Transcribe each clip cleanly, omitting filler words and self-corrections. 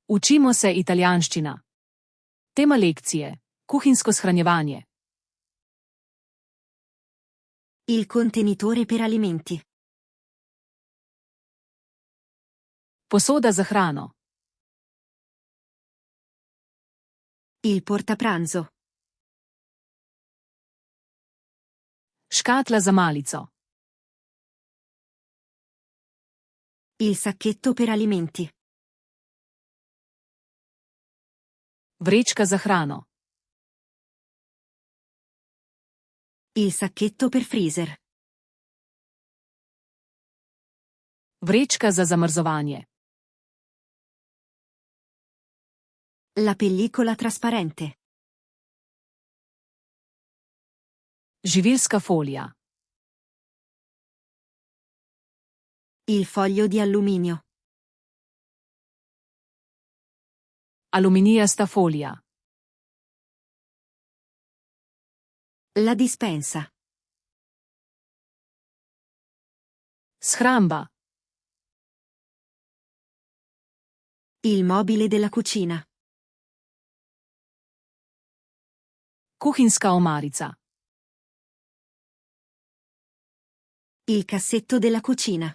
Učimo se italijanščina. Tema lekcije: kuhinjsko shranjevanje. Il contenitore per alimenti. Posoda za hrano. Il portapranzo. Škatla za malico. Il sacchetto per alimenti. Vrečka za hrano. Il sacchetto per freezer. Vrečka za zamrzovanje. La pellicola trasparente. Živilska folija. Il foglio di alluminio. Aluminijasta folija. La dispensa. Shramba. Il mobile della cucina. Kuhinjska omarica. Il cassetto della cucina.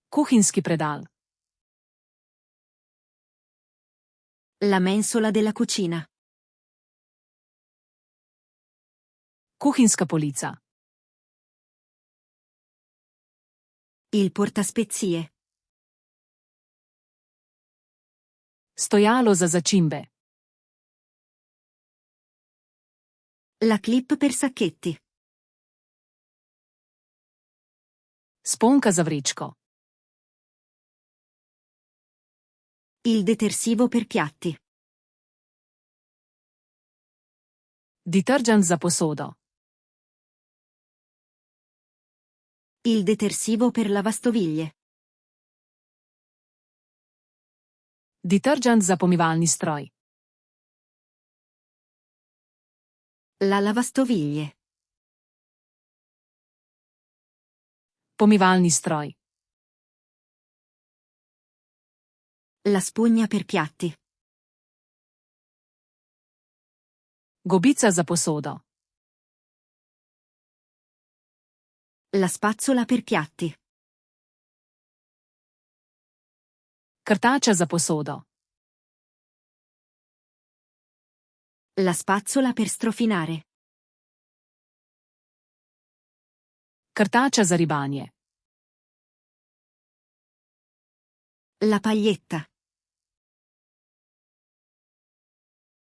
Kuhinjski predal. La mensola della cucina. Kuhinjska polica. Il portaspezie. Stojalo za začimbe. La clip per sacchetti. Sponka za vrečko. Il detersivo per piatti. Detergent za posodo. Il detersivo per lavastoviglie. Detergent za pomivalni stroj. La lavastoviglie. Pomivalni stroj. La spugna per piatti. Gobica za posodo. La spazzola per piatti. Krtača za posodo. La spazzola per strofinare. Krtača za ribanje. La paglietta.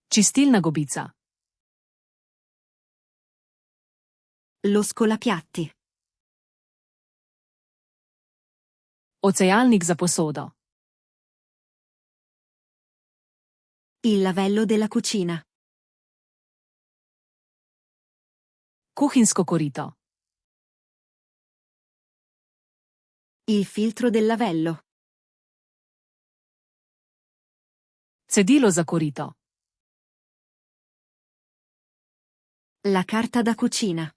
Čistilna gobica. Lo scolapiatti. Ocejalnik za posodo. Il lavello della cucina. Kuhinjsko korito. Il filtro del lavello. Cedilo za korito. La carta da cucina.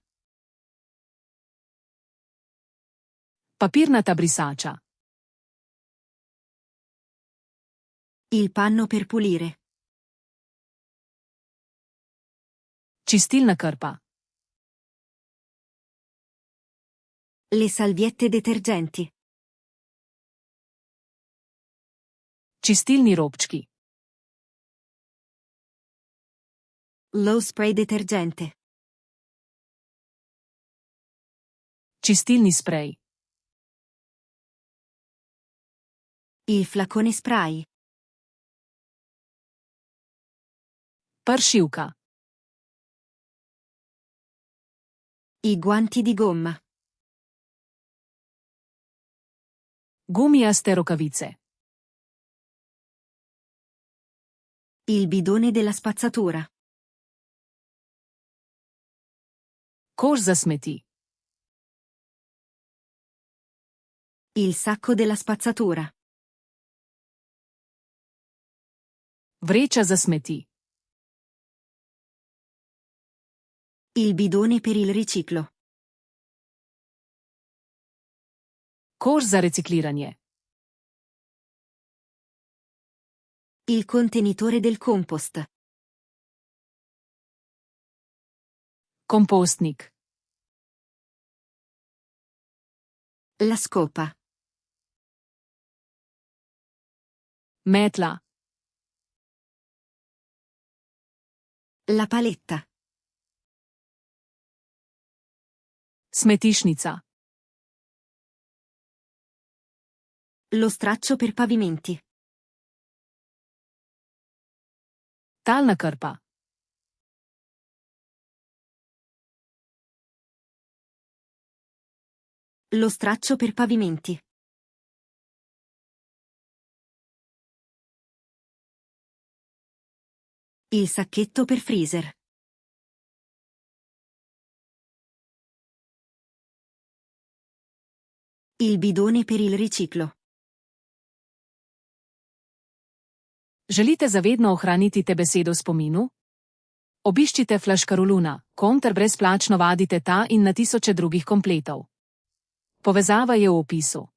Papirnata brisača. Il panno per pulire. Čistilna krpa. Le salviette detergenti. Čistilni robčki. Low spray detergente. Čistilni sprej. Il flacone spray. Pršilka. I guanti di gomma. Gumijaste rokavice. Il bidone della spazzatura. Koš za smeti. Il sacco della spazzatura. Vreča za smeti. Il bidone per il riciclo. Koš za recikliranje. Il contenitore del compost. Kompostnik. La scopa. Metla. La paletta. Smetišnica. Lo straccio per pavimenti. Talna krpa. Lo straccio per pavimenti. Il sacchetto per freezer. Il bidone per il riciclo. Želite zavedno ohraniti te besedo v spominu? Obiščite Flaškaruluna, ter brezplačno vadite ta in na tisoče drugih kompletov. Povezava je v opisu.